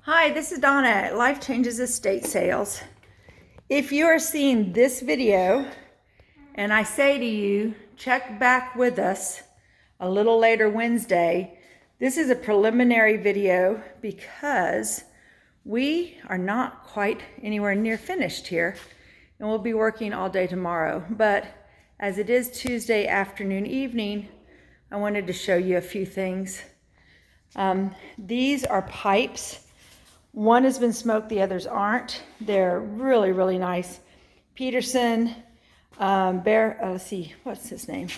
Hi, this is Donna at Life Changes Estate Sales. If you are seeing this video and I say to you, check back with us a little later Wednesday, this is a preliminary video because we are not quite anywhere near finished here and we'll be working all day tomorrow. But as it is Tuesday afternoon, evening, I wanted to show you a few things. These are pipes. One has been smoked, the others aren't. They're really, really nice. Peterson, let's see, what's his name?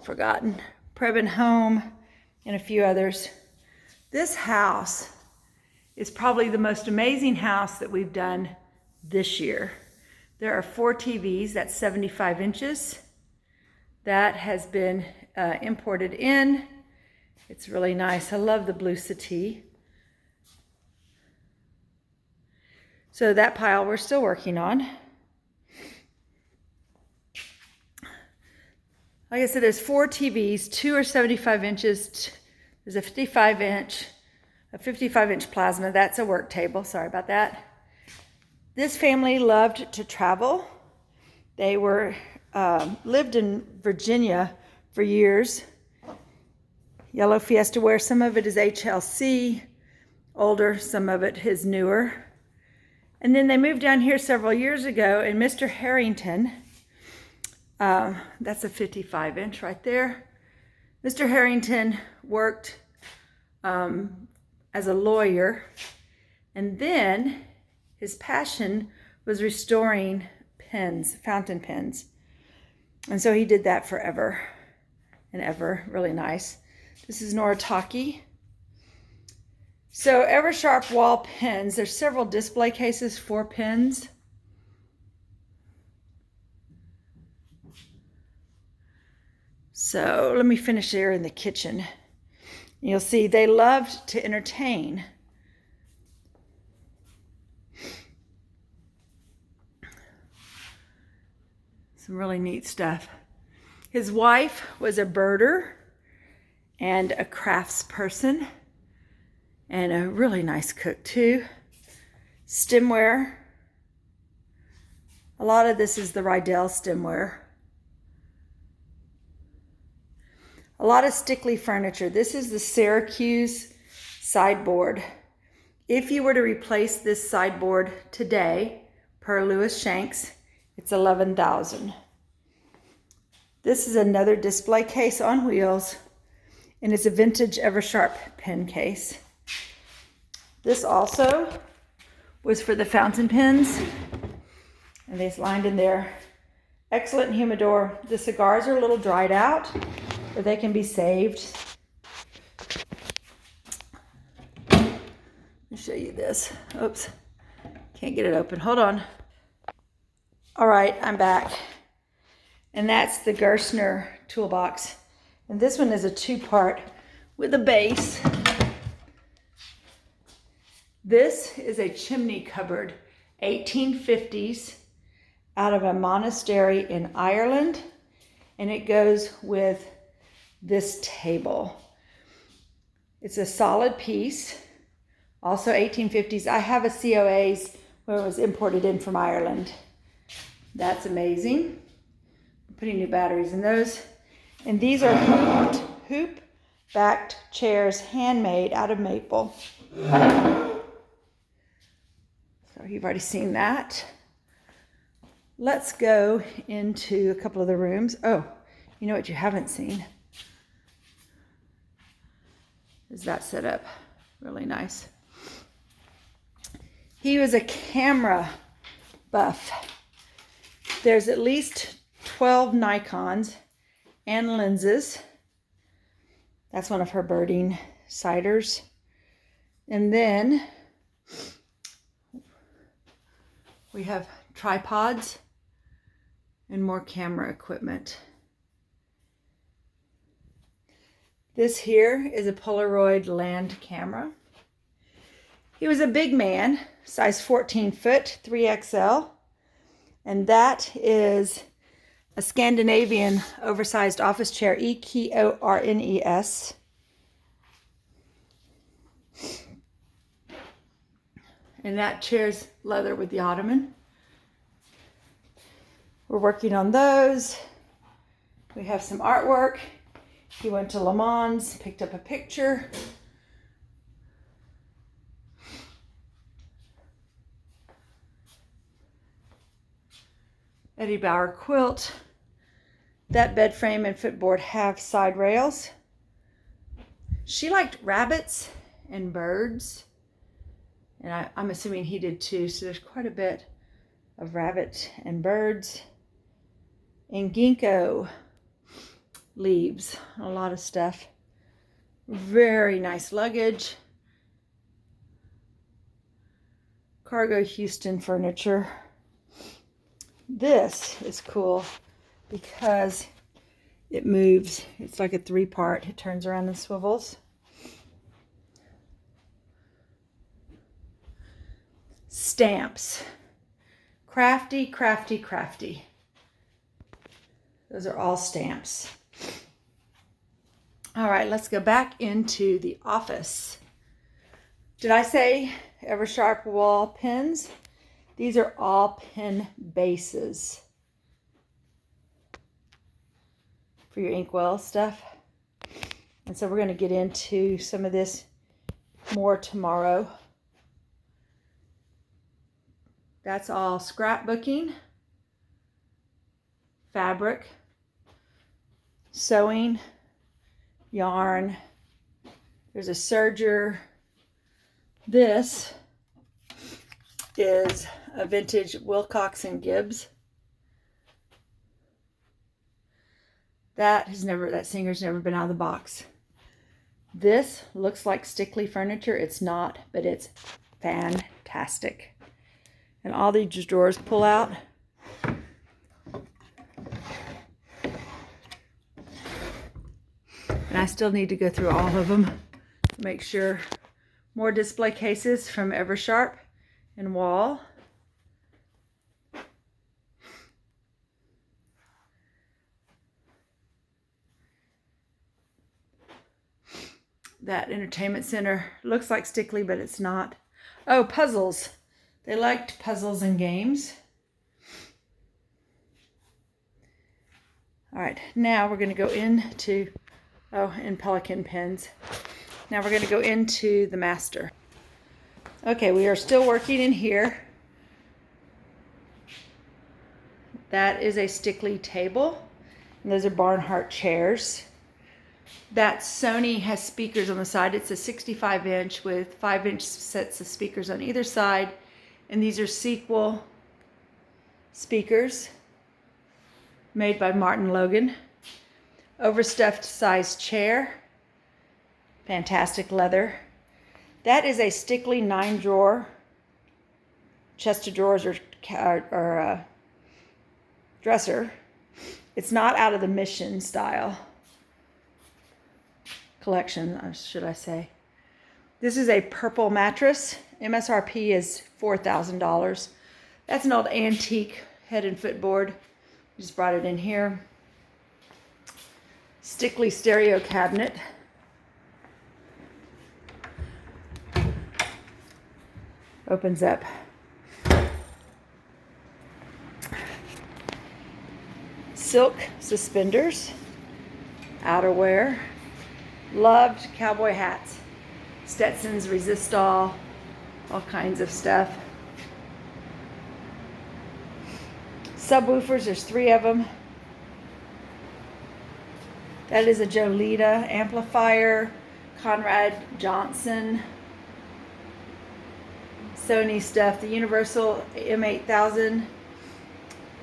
Forgotten. Preben Home, and a few others. This house is probably the most amazing house that we've done this year. There are 4 TVs, that's 75 inches. That has been imported in. It's really nice. I love the blue settee. So that pile we're still working on. Like I said, there's 4 TVs, 2 are 75 inches. There's a 55-inch plasma. That's a work table, sorry about that. This family loved to travel. They lived in Virginia for years. Yellow Fiesta ware, some of it is HLC, older, some of it is newer. And then they moved down here several years ago, and Mr. Harrington, that's a 55-inch right there. Mr. Harrington worked as a lawyer, and then his passion was restoring pens, fountain pens. And so he did that forever and ever, really nice. This is Noritake. So Eversharp wall pens, there's several display cases for pens. So let me finish there in the kitchen. You'll see they loved to entertain. Some really neat stuff. His wife was a birder and a crafts person. And a really nice cook too. Stemware. A lot of this is the Rydell stemware. A lot of stickly furniture. This is the Syracuse sideboard. If you were to replace this sideboard today, per Lewis Shanks, it's $11,000. This is another display case on wheels, and it's a vintage Eversharp pen case. This also was for the fountain pens, and they's lined in there. Excellent humidor. The cigars are a little dried out, but they can be saved. Let me show you this. Oops, can't get it open. Hold on. All right, I'm back. And that's the Gerstner toolbox. And this one is a 2-part with a base. This is a chimney cupboard, 1850s, out of a monastery in Ireland, and it goes with this table. It's a solid piece, also 1850s. I have a COAs where it was imported in from Ireland. That's amazing. I'm putting new batteries in those. And these are hoop-backed chairs, handmade out of maple. So you've already seen that. Let's go into a couple of the rooms. Oh, you know what you haven't seen? Is that set up? Really nice. He was a camera buff. There's at least 12 Nikons and lenses. That's one of her birding ciders. And then we have tripods and more camera equipment. This here is a Polaroid land camera. He was a big man, size 14 foot, 3XL. And that is a Scandinavian oversized office chair, EKORNES. And that chair's leather with the ottoman. We're working on those. We have some artwork. He went to Le Mans, picked up a picture. Eddie Bauer quilt. That bed frame and footboard have side rails. She liked rabbits and birds. And I'm assuming he did too. So there's quite a bit of rabbit and birds. And ginkgo leaves. A lot of stuff. Very nice luggage. Cargo Houston furniture. This is cool because it moves. It's like a 3-part. It turns around and swivels. Stamps. Crafty, crafty, crafty. Those are all stamps. All right, let's go back into the office. Did I say Eversharp wall pens? These are all pen bases for your inkwell stuff. And so we're going to get into some of this more tomorrow. That's all scrapbooking, fabric, sewing, yarn. There's a serger. This is a vintage Wilcox and Gibbs. That singer's never been out of the box. This looks like Stickley furniture. It's not, but it's fantastic. And all these drawers pull out. And I still need to go through all of them to make sure. More display cases from Eversharp and Wall. That entertainment center looks like Stickley, but it's not. Oh, puzzles. They liked puzzles and games. All right, now we're going to go into, and Pelican pens. Now we're going to go into the master. Okay, we are still working in here. That is a Stickley table. And those are Barnhart chairs. That Sony has speakers on the side. It's a 65-inch with 5-inch sets of speakers on either side. And these are Sequel speakers made by Martin Logan. Overstuffed size chair. Fantastic leather. That is a Stickley 9-drawer chest of drawers or dresser. It's not out of the Mission style collection, should I say. This is a purple mattress. MSRP is $4,000. That's an old antique head and footboard. Just brought it in here. Stickley stereo cabinet. Opens up. Silk suspenders. Outerwear. Loved cowboy hats. Stetson's, Resistol, all kinds of stuff. Subwoofers, there's 3 of them. That is a Jolita amplifier. Conrad Johnson. Sony stuff, the Universal M8000.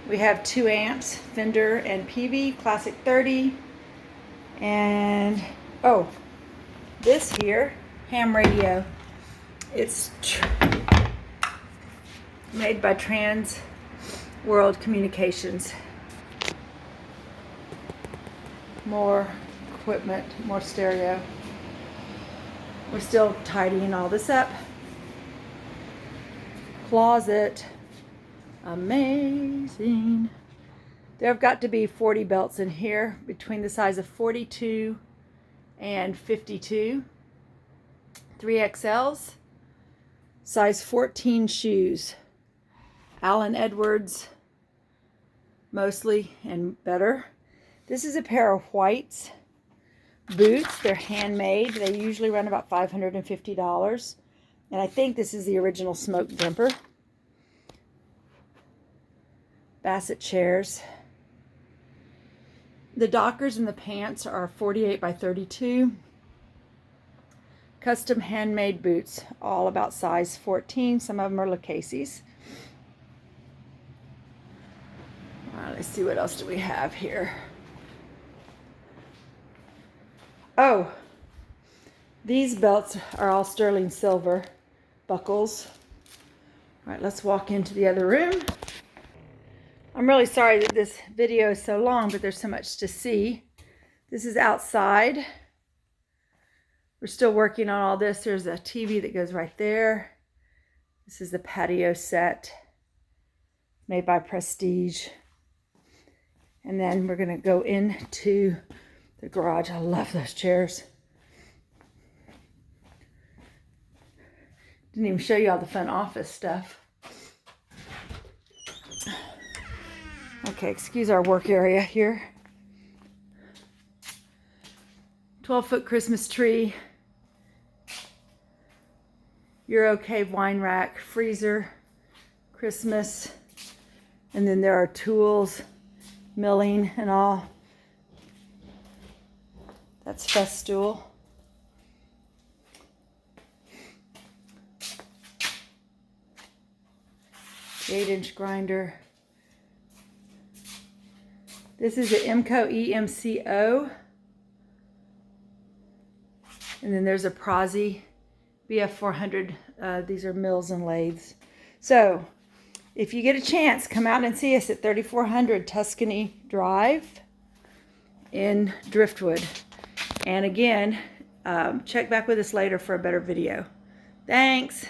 We have 2 amps, Fender and PV, Classic 30. And, oh, this here, ham radio. It's made by Trans World Communications. More equipment, more stereo. We're still tidying all this up. Closet. Amazing. There have got to be 40 belts in here between the size of 42 and 52. 3XLs. Size 14 shoes. Allen Edwards, mostly, and better. This is a pair of whites boots. They're handmade. They usually run about $550. And I think this is the original smoke jumper. Bassett chairs. The Dockers and the pants are 48 by 32. Custom handmade boots, all about size 14. Some of them are Lacases. All right, let's see what else do we have here. Oh, these belts are all sterling silver buckles. All right, let's walk into the other room. I'm really sorry that this video is so long, but there's so much to see. This is outside. We're still working on all this. There's a TV that goes right there. This is the patio set made by Prestige. And then we're gonna go into the garage. I love those chairs. Didn't even show you all the fun office stuff. Okay, excuse our work area here. 12-foot Christmas tree. Euro Cave wine rack, freezer, Christmas. And then there are tools, milling and all. That's Festool. The 8-inch grinder. This is the Emco EMCO. And then there's a Prozzi BF 400. These are mills and lathes. So if you get a chance, come out and see us at 3400 Tuscany Drive in Driftwood. And again, check back with us later for a better video. Thanks.